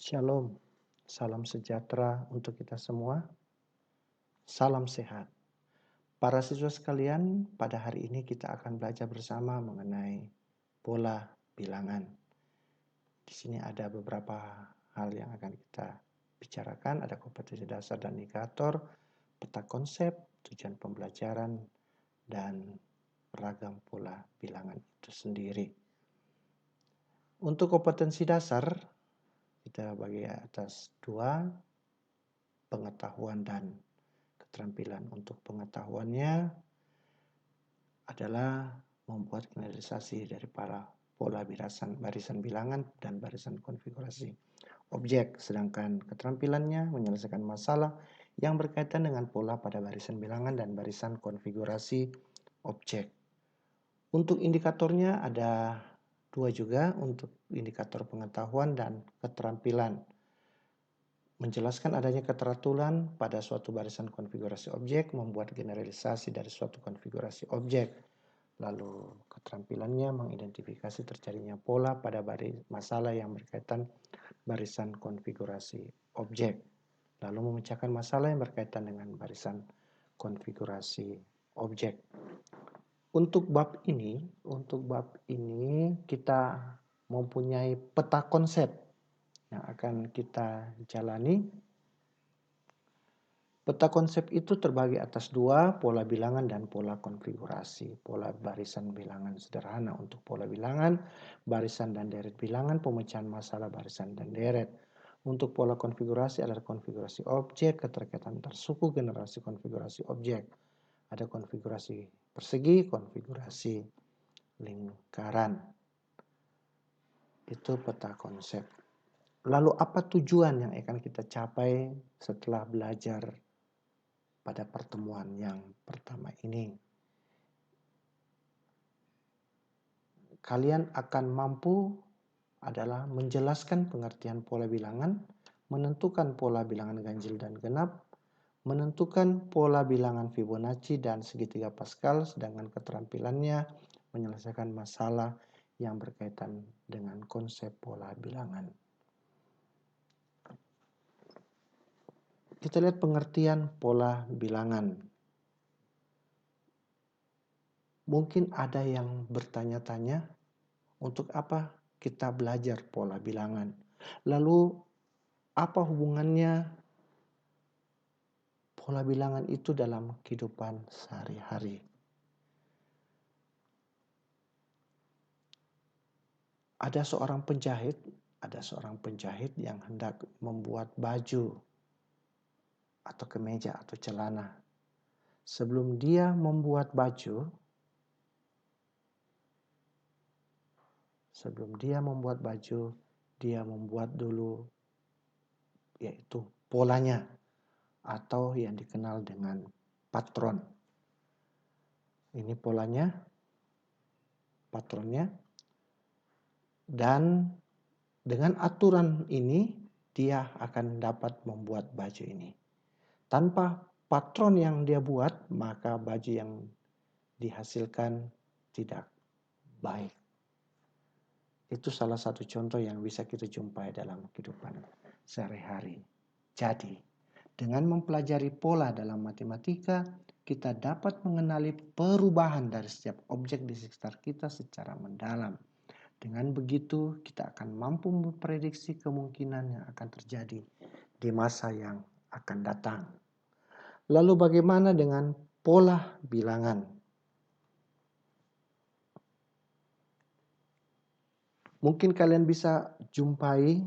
Shalom, salam sejahtera untuk kita semua, salam sehat. Para siswa sekalian, pada hari ini kita akan belajar bersama mengenai pola bilangan. Di sini ada beberapa hal yang akan kita bicarakan, ada kompetensi dasar dan indikator, peta konsep, tujuan pembelajaran, dan beragam pola bilangan itu sendiri. Untuk kompetensi dasar, kita bagi atas dua, pengetahuan dan keterampilan. Untuk pengetahuannya adalah membuat generalisasi dari para pola barisan bilangan dan barisan konfigurasi objek, sedangkan keterampilannya menyelesaikan masalah yang berkaitan dengan pola pada barisan bilangan dan barisan konfigurasi objek. Untuk indikatornya ada dua juga, untuk indikator pengetahuan dan keterampilan. Menjelaskan adanya keteraturan pada suatu barisan konfigurasi objek, membuat generalisasi dari suatu konfigurasi objek. Lalu keterampilannya mengidentifikasi terjadinya pola pada masalah yang berkaitan barisan konfigurasi objek. Lalu memecahkan masalah yang berkaitan dengan barisan konfigurasi objek. Untuk bab ini kita mempunyai peta konsep yang akan kita jalani. Peta konsep itu terbagi atas dua, pola bilangan dan pola konfigurasi. Pola barisan bilangan sederhana untuk pola bilangan, barisan dan deret bilangan, pemecahan masalah barisan dan deret. Untuk pola konfigurasi adalah konfigurasi objek, keterkaitan antar suku, generasi konfigurasi objek. Ada konfigurasi persegi, konfigurasi lingkaran. Itu peta konsep. Lalu apa tujuan yang akan kita capai setelah belajar pada pertemuan yang pertama ini? Kalian akan mampu adalah menjelaskan pengertian pola bilangan, menentukan pola bilangan ganjil dan genap, menentukan pola bilangan Fibonacci dan segitiga Pascal, sedangkan keterampilannya menyelesaikan masalah yang berkaitan dengan konsep pola bilangan. Kita lihat pengertian pola bilangan. Mungkin ada yang bertanya-tanya, untuk apa kita belajar pola bilangan? Lalu apa hubungannya pola bilangan itu dalam kehidupan sehari-hari? Ada seorang penjahit yang hendak membuat baju atau kemeja atau celana. Sebelum dia membuat baju, dia membuat dulu yaitu polanya atau yang dikenal dengan patron. Ini polanya, patronnya, dan dengan aturan ini dia akan dapat membuat baju ini. Tanpa patron yang dia buat, maka baju yang dihasilkan tidak baik. Itu salah satu contoh yang bisa kita jumpai dalam kehidupan sehari-hari. Jadi, dengan mempelajari pola dalam matematika, kita dapat mengenali perubahan dari setiap objek di sekitar kita secara mendalam. Dengan begitu, kita akan mampu memprediksi kemungkinan yang akan terjadi di masa yang akan datang. Lalu bagaimana dengan pola bilangan? Mungkin kalian bisa jumpai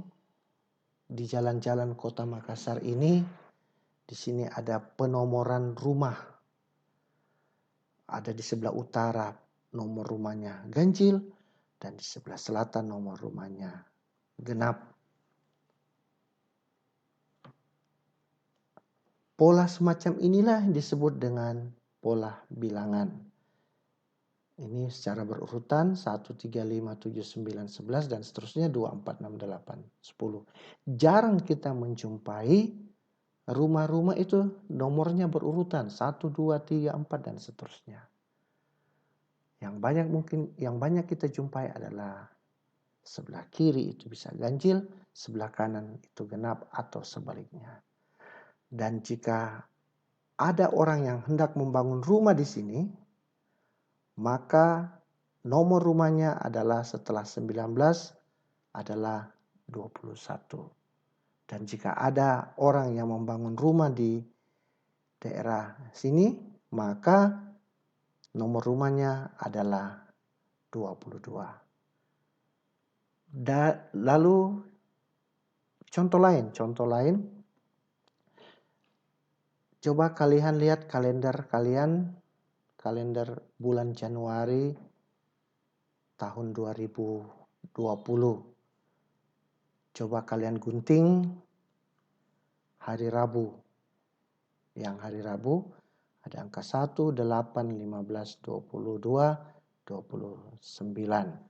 di jalan-jalan kota Makassar ini. Di sini ada penomoran rumah. Ada di sebelah utara nomor rumahnya ganjil dan di sebelah selatan nomor rumahnya genap. Pola semacam inilah yang disebut dengan pola bilangan. Ini secara berurutan 1, 3, 5, 7, 9, 11 dan seterusnya 2, 4, 6, 8, 10. Jarang kita menjumpai rumah-rumah itu nomornya berurutan 1, 2, 3, 4 dan seterusnya. Yang banyak kita jumpai adalah Sebelah kiri itu bisa ganjil, sebelah kanan itu genap atau sebaliknya. Dan jika ada orang yang hendak membangun rumah di sini, maka nomor rumahnya adalah setelah 19 adalah 21. Dan jika ada orang yang membangun rumah di daerah sini, maka nomor rumahnya adalah 22. Lalu contoh lain, coba kalian lihat kalender kalian, kalender bulan Januari tahun 2020. Coba kalian gunting hari Rabu. Yang hari Rabu ada angka 1, 8, 15, 22, 29.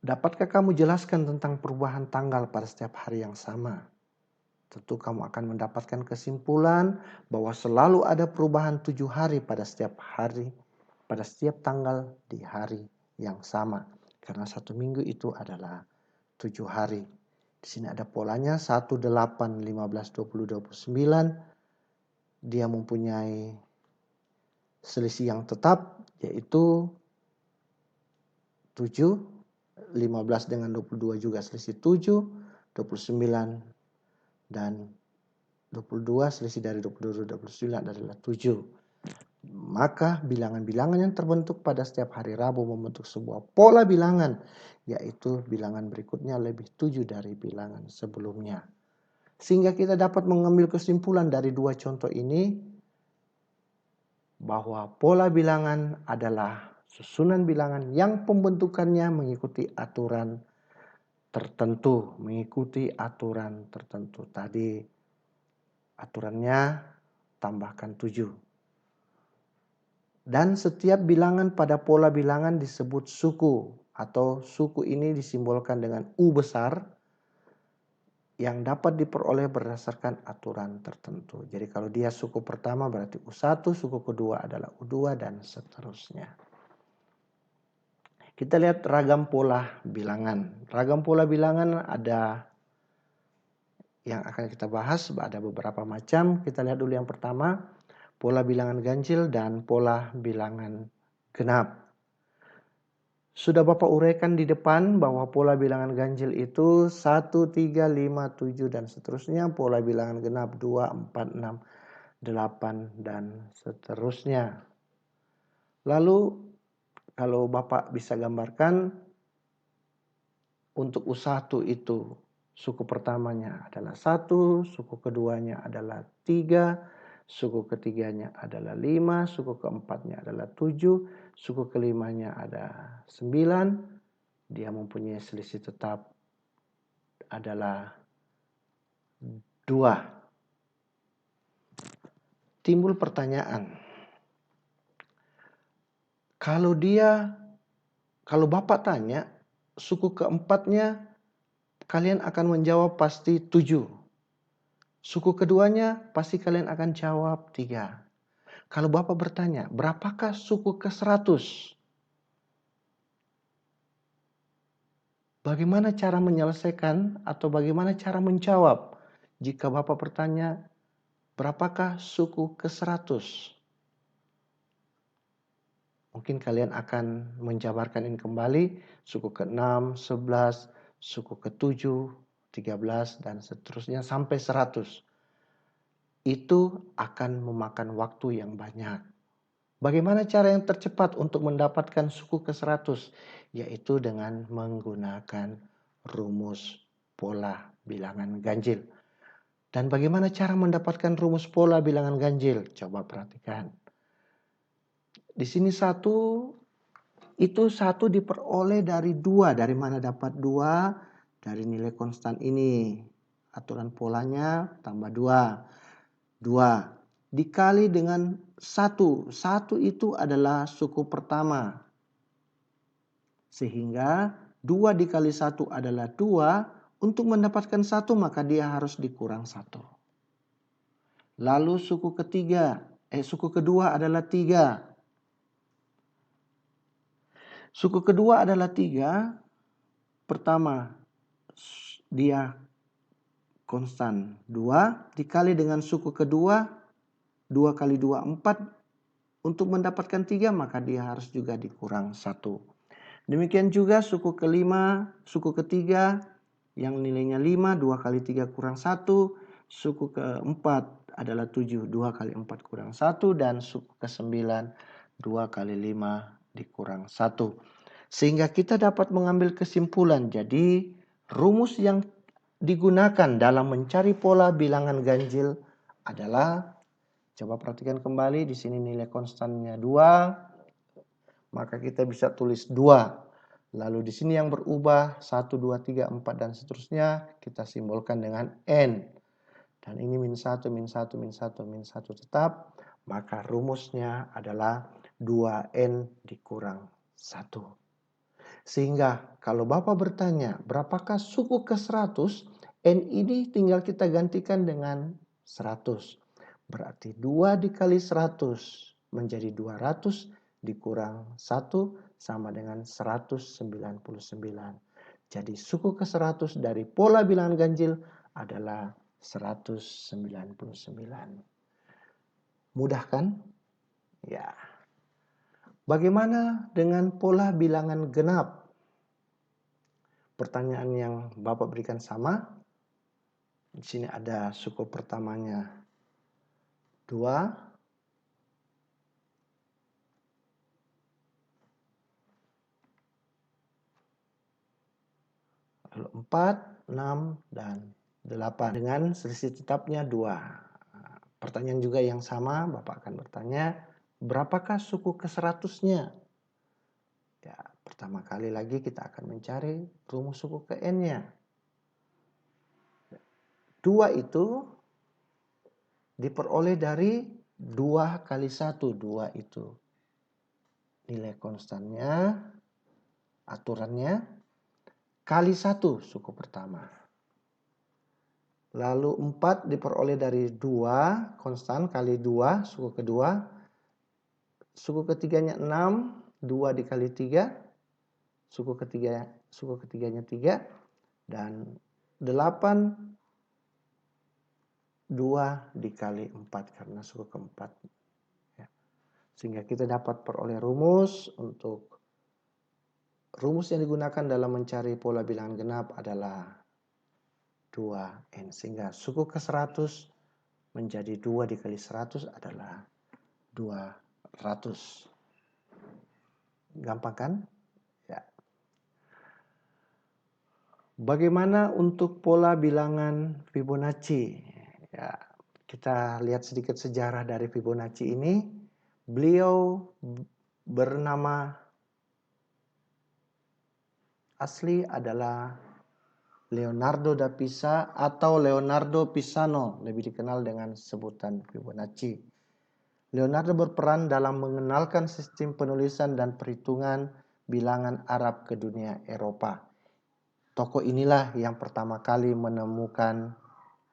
Dapatkah kamu jelaskan tentang perubahan tanggal pada setiap hari yang sama? Tentu kamu akan mendapatkan kesimpulan bahwa selalu ada perubahan 7 hari pada setiap hari, pada setiap tanggal di hari yang sama. Karena 1 minggu itu adalah 7 hari. Di sini ada polanya 1, 8, 15, 20, 29. Dia mempunyai selisih yang tetap yaitu 7. 15 dengan 22 juga selisih 7, 29 dan 22 selisih dari 22 29 adalah 7. Maka bilangan-bilangan yang terbentuk pada setiap hari Rabu membentuk sebuah pola bilangan, yaitu bilangan berikutnya lebih 7 dari bilangan sebelumnya. Sehingga kita dapat mengambil kesimpulan dari dua contoh ini bahwa pola bilangan adalah susunan bilangan yang pembentukannya mengikuti aturan tertentu, tadi. Aturannya tambahkan 7. Dan setiap bilangan pada pola bilangan disebut suku, atau suku ini disimbolkan dengan U besar yang dapat diperoleh berdasarkan aturan tertentu. Jadi kalau dia suku pertama berarti U1, suku kedua adalah U2 dan seterusnya. Kita lihat ragam pola bilangan. Ragam pola bilangan ada yang akan kita bahas, ada beberapa macam. Kita lihat dulu yang pertama, pola bilangan ganjil dan pola bilangan genap. Sudah Bapak uraikan di depan bahwa pola bilangan ganjil itu 1, 3, 5, 7 dan seterusnya. Pola bilangan genap 2, 4, 6, 8 dan seterusnya. Lalu kalau Bapak bisa gambarkan, untuk U1 itu suku pertamanya adalah 1, suku keduanya adalah 3, suku ketiganya adalah 5, suku keempatnya adalah 7, suku kelimanya ada 9. Dia mempunyai selisih tetap adalah 2. Timbul pertanyaan, kalau Bapak tanya suku keempatnya, kalian akan menjawab pasti 7. Suku keduanya pasti kalian akan jawab 3. Kalau Bapak bertanya, berapakah suku ke-100? Bagaimana cara menyelesaikan atau bagaimana cara menjawab jika Bapak bertanya, berapakah suku ke-100? Mungkin kalian akan menjabarkan ini kembali, suku ke-6, 11, suku ke-7, 13, dan seterusnya sampai 100. Itu akan memakan waktu yang banyak. Bagaimana cara yang tercepat untuk mendapatkan suku ke-100? Yaitu dengan menggunakan rumus pola bilangan ganjil. Dan bagaimana cara mendapatkan rumus pola bilangan ganjil? Coba perhatikan. Di sini 1, itu 1 diperoleh dari 2. Dari mana dapat 2? Dari nilai konstan ini. Aturan polanya tambah 2. 2 dikali dengan 1. 1 itu adalah suku pertama. Sehingga 2 dikali 1 adalah 2. Untuk mendapatkan 1 maka dia harus dikurang 1. Lalu suku kedua adalah 3. Suku kedua adalah 3. Pertama, dia konstan 2 dikali dengan suku kedua 2 kali 2 4. Untuk mendapatkan 3 maka dia harus juga dikurang 1. Demikian juga suku ketiga yang nilainya 5, 2 kali 3 kurang 1. Suku keempat adalah 7, 2 kali 4 kurang 1. Dan suku ke-9, 2 kali 5 dikurang 1. Sehingga kita dapat mengambil kesimpulan. Jadi rumus yang digunakan dalam mencari pola bilangan ganjil adalah, coba perhatikan kembali, di sini nilai konstannya 2, maka kita bisa tulis 2. Lalu di sini yang berubah 1, 2, 3, 4 dan seterusnya kita simbolkan dengan N. Dan ini min 1, min 1, min 1, min 1 tetap. Maka rumusnya adalah 2N dikurang 1. Sehingga kalau Bapak bertanya berapakah suku ke-100, N ini tinggal kita gantikan dengan 100. Berarti 2 dikali 100 menjadi 200 dikurang 1 sama dengan 199. Jadi suku ke-100 dari pola bilangan ganjil adalah 199. Mudah kan? Ya. Bagaimana dengan pola bilangan genap? Pertanyaan yang Bapak berikan sama. Di sini ada suku pertamanya 2, lalu 4, 6, dan 8 dengan selisih tetapnya 2. Pertanyaan juga yang sama, Bapak akan bertanya, berapakah suku ke-100-nya? Ya, pertama kali lagi kita akan mencari rumus suku ke N-nya. 2 itu diperoleh dari 2 kali 1. 2 itu nilai konstannya, aturannya, kali 1 suku pertama. Lalu 4 diperoleh dari 2 konstan kali 2 suku kedua. Suku ketiganya 6, 2 dikali 3. Suku ketiganya 3. Dan 8, 2 dikali 4 karena suku keempat. Ya. Sehingga kita dapat peroleh rumus untuk rumus yang digunakan dalam mencari pola bilangan genap adalah 2N. Sehingga suku ke-100 menjadi 2 dikali 100 adalah 200. Gampang kan? Ya. Bagaimana untuk pola bilangan Fibonacci? Ya, kita lihat sedikit sejarah dari Fibonacci ini. Beliau bernama asli adalah Leonardo da Pisa atau Leonardo Pisano, lebih dikenal dengan sebutan Fibonacci. Leonardo berperan dalam mengenalkan sistem penulisan dan perhitungan bilangan Arab ke dunia Eropa. Tokoh inilah yang pertama kali menemukan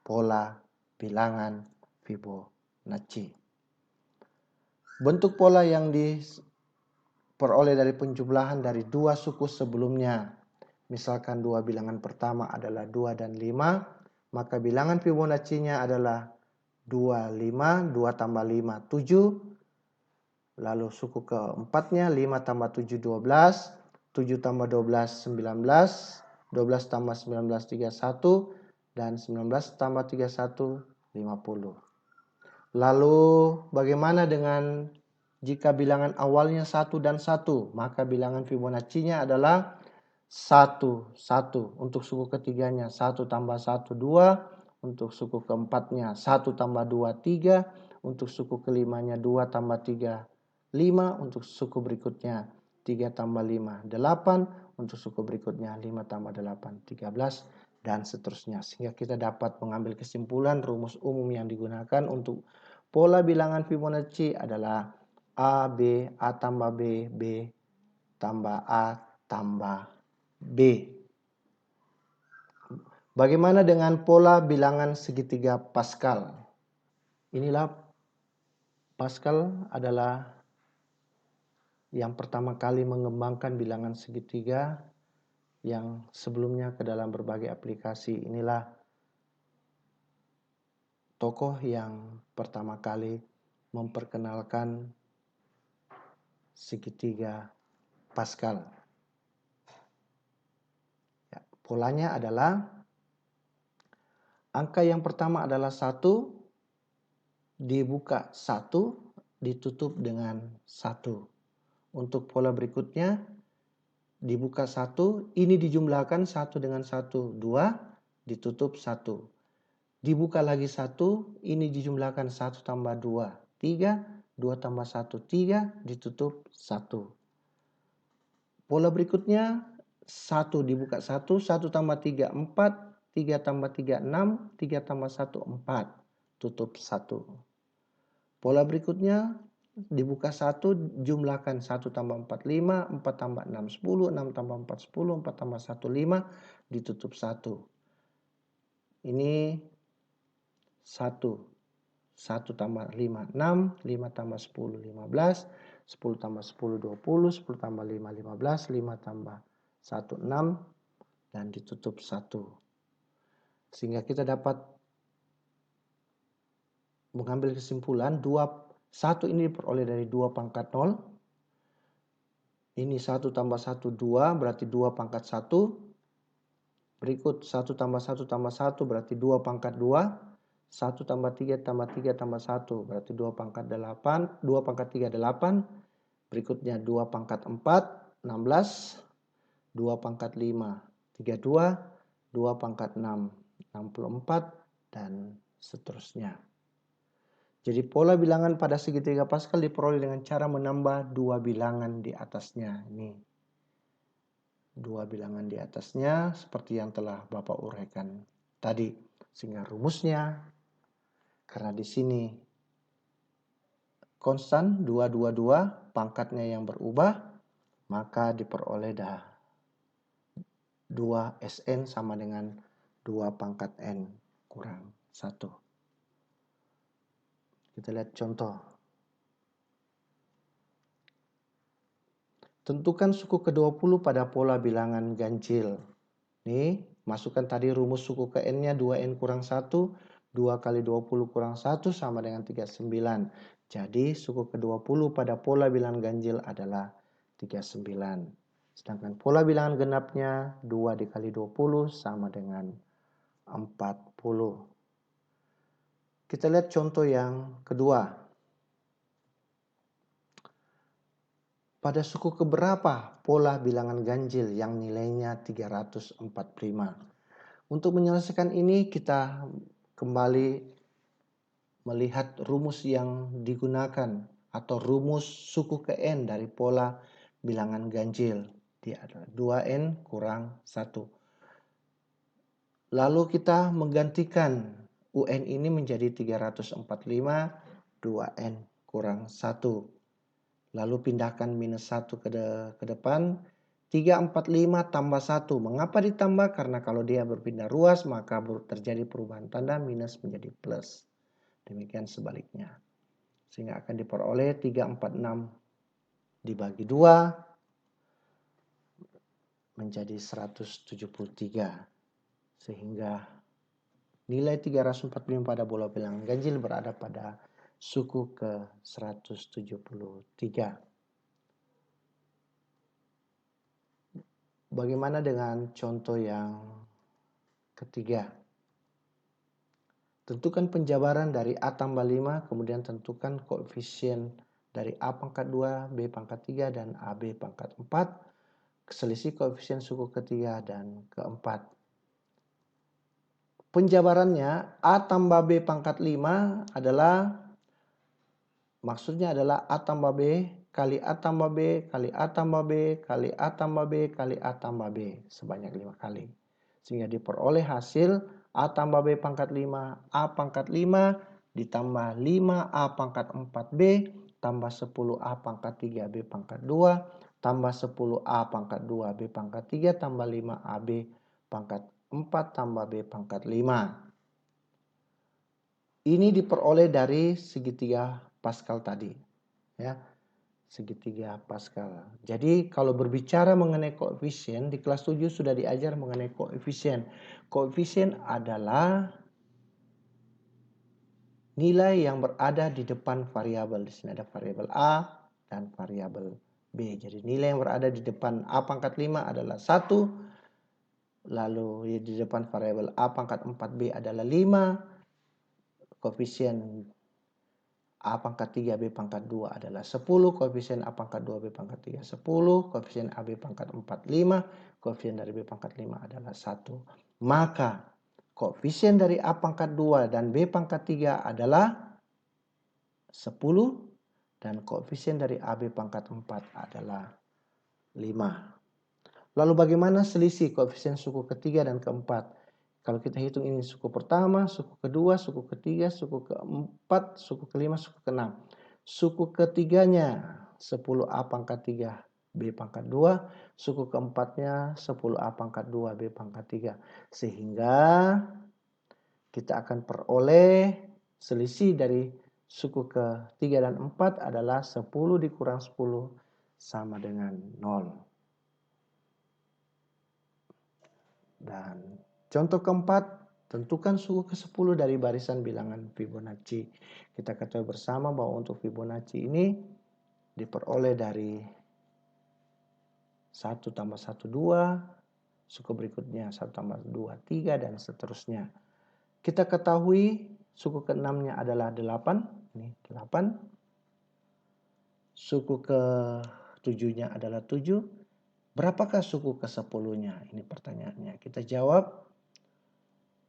pola bilangan Fibonacci. Bentuk pola yang diperoleh dari penjumlahan dari 2 suku sebelumnya. Misalkan 2 bilangan pertama adalah 2 dan 5, maka bilangan Fibonacci-nya adalah 2, 5, 2 tambah 5, 7. Lalu suku keempatnya 5 tambah 7, 12, 7 tambah 12, 19, 12 tambah 19, 31, dan 19 tambah 31, 50. Lalu bagaimana dengan jika bilangan awalnya 1 dan 1, maka bilangan Fibonacci-nya adalah 1, 1. Untuk suku ketiganya 1 tambah 1, 2. Untuk suku keempatnya 1 tambah 2, 3. Untuk suku kelimanya 2 tambah 3, 5. Untuk suku berikutnya 3 tambah 5, 8. Untuk suku berikutnya 5 tambah 8, 13. Dan seterusnya. Sehingga kita dapat mengambil kesimpulan rumus umum yang digunakan untuk pola bilangan Fibonacci adalah A, B, A tambah B, B tambah A tambah B. Bagaimana dengan pola bilangan segitiga Pascal? Inilah Pascal adalah yang pertama kali mengembangkan bilangan segitiga yang sebelumnya ke dalam berbagai aplikasi. Inilah tokoh yang pertama kali memperkenalkan segitiga Pascal. Ya, polanya adalah angka yang pertama adalah 1, dibuka 1, ditutup dengan 1. Untuk pola berikutnya, dibuka 1, ini dijumlahkan 1 dengan 1, 2, ditutup 1. Dibuka lagi 1, ini dijumlahkan 1 tambah 2, 3, 2 tambah 1, 3, ditutup 1. Pola berikutnya, 1 dibuka 1, 1 tambah 3, 4, 3 tambah 3, 6, 3 tambah 1, 4, tutup 1. Pola berikutnya, dibuka 1, jumlahkan 1 tambah 4, 5, 4 tambah 6, 10, 6 tambah 4, 10, 4 tambah 1, 5, ditutup 1. Ini 1. 1 tambah 5, 6, 5 tambah 10, 15, 10 tambah 10, 20, 10 tambah 5, 15, 5 tambah 1, 6, dan ditutup 1. Sehingga kita dapat mengambil kesimpulan 1 ini diperoleh dari 2 pangkat 0. Ini 1 tambah 1, 2, berarti 2 pangkat 1. Berikut 1 tambah 1 tambah 1 berarti 2 pangkat 2. 1 tambah 3 tambah 3 tambah 1 berarti 2 pangkat 8. 2 pangkat 3, 8. Berikutnya 2 pangkat 4, 16. 2 pangkat 5, 32. 2 pangkat 6, 64. Dan seterusnya. Jadi pola bilangan pada segitiga Pascal diperoleh dengan cara menambah 2 bilangan di atasnya. Ini 2 bilangan di atasnya seperti yang telah Bapak uraikan tadi. Sehingga rumusnya, karena di sini konstan 222, pangkatnya yang berubah, maka diperoleh 2 Sn sama dengan 2 pangkat N kurang 1. Kita lihat contoh. Tentukan suku ke-20 pada pola bilangan ganjil. Nih, masukkan tadi rumus suku ke N-nya 2N kurang 1. 2 kali 20 kurang 1 sama dengan 39. Jadi suku ke-20 pada pola bilangan ganjil adalah 39. Sedangkan pola bilangan genapnya 2 dikali 20 sama dengan 40. Kita lihat contoh yang kedua. Pada suku keberapa pola bilangan ganjil yang nilainya 345? Untuk menyelesaikan ini kita kembali melihat rumus yang digunakan atau rumus suku ke N dari pola bilangan ganjil. Dia adalah 2N kurang 1. Lalu kita menggantikan UN ini menjadi 345, 2N kurang 1. Lalu pindahkan minus 1 ke depan. 345 tambah 1. Mengapa ditambah? Karena kalau dia berpindah ruas maka terjadi perubahan tanda minus menjadi plus. Demikian sebaliknya. Sehingga akan diperoleh 346 dibagi 2 menjadi 173. Sehingga nilai 345 pada bola bilangan ganjil berada pada suku ke 173. Bagaimana dengan contoh yang ketiga? Tentukan penjabaran dari A tambah 5, kemudian tentukan koefisien dari A pangkat 2, B pangkat 3, dan AB pangkat 4. Selisih koefisien suku ketiga dan keempat. Penjabarannya A tambah B pangkat 5 adalah, maksudnya adalah A tambah B kali A tambah B kali A tambah B kali A tambah B kali A tambah B sebanyak 5 kali. Sehingga diperoleh hasil A tambah B pangkat 5, A pangkat 5 ditambah 5A pangkat 4B tambah 10A pangkat 3B pangkat 2 tambah 10A pangkat 2B pangkat 3 tambah 5AB pangkat 4 tambah B pangkat 5. Ini diperoleh dari segitiga Pascal tadi. Ya. segitiga Pascal. Jadi kalau berbicara mengenai koefisien, di kelas 7 sudah diajar mengenai koefisien. Koefisien adalah nilai yang berada di depan variabel. Di sini ada variabel A dan variabel B. Jadi nilai yang berada di depan A pangkat 5 adalah 1. Lalu di depan variabel A pangkat 4B adalah 5. Koefisien A pangkat 3 B pangkat 2 adalah 10. Koefisien A pangkat 2 B pangkat 3 10. Koefisien AB pangkat 4 5. Koefisien dari B pangkat 5 adalah 1. Maka koefisien dari A pangkat 2 dan B pangkat 3 adalah 10. Dan koefisien dari AB pangkat 4 adalah 5. Lalu bagaimana selisih koefisien suku ketiga dan keempat? Kalau kita hitung ini suku pertama, suku kedua, suku ketiga, suku keempat, suku kelima, suku keenam. Suku ketiganya 10A pangkat 3 B pangkat 2. Suku keempatnya 10A pangkat 2 B pangkat 3. Sehingga kita akan peroleh selisih dari suku ketiga dan 4 adalah 10 dikurang 10 sama dengan 0. Dan contoh keempat, tentukan suku ke-10 dari barisan bilangan Fibonacci. Kita ketahui bersama bahwa untuk Fibonacci ini diperoleh dari 1 tambah 1, 2, suku berikutnya 1 tambah 2, 3, dan seterusnya. Kita ketahui suku ke-6-nya adalah 8, ini 8. Suku ke-7-nya adalah 7. Berapakah suku ke-10-nya? Ini pertanyaannya. Kita jawab.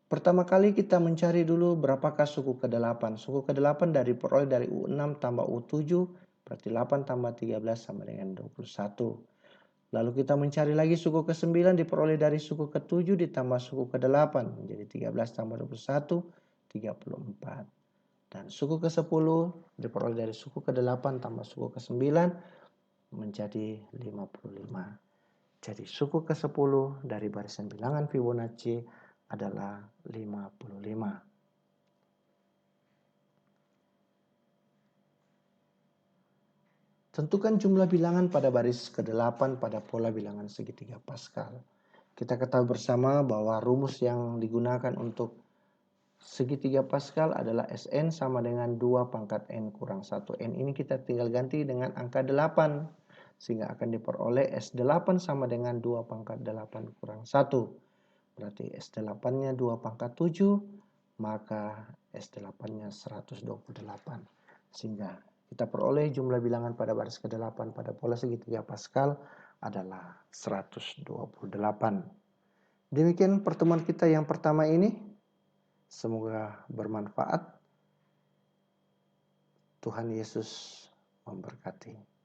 Pertama kali kita mencari dulu berapakah suku ke-8. Suku ke-8 diperoleh dari U6 tambah U7, berarti 8 tambah 13 sama dengan 21. Lalu kita mencari lagi suku ke-9 diperoleh dari suku ke-7 ditambah suku ke-8, menjadi 13 tambah 21, 34. Dan suku ke-10 diperoleh dari suku ke-8 tambah suku ke-9 menjadi 55. Jadi suku ke-10 dari barisan bilangan Fibonacci adalah 55. Tentukan jumlah bilangan pada baris ke-8 pada pola bilangan segitiga Pascal. Kita ketahui bersama bahwa rumus yang digunakan untuk segitiga Pascal adalah Sn sama dengan 2 pangkat n kurang 1. N ini kita tinggal ganti dengan angka 8. Sehingga akan diperoleh S8 sama dengan 2 pangkat 8 kurang 1. Berarti S8-nya 2 pangkat 7, maka S8-nya 128. Sehingga kita peroleh jumlah bilangan pada baris ke-8 pada pola segitiga Pascal adalah 128. Demikian pertemuan kita yang pertama ini. Semoga bermanfaat. Tuhan Yesus memberkati.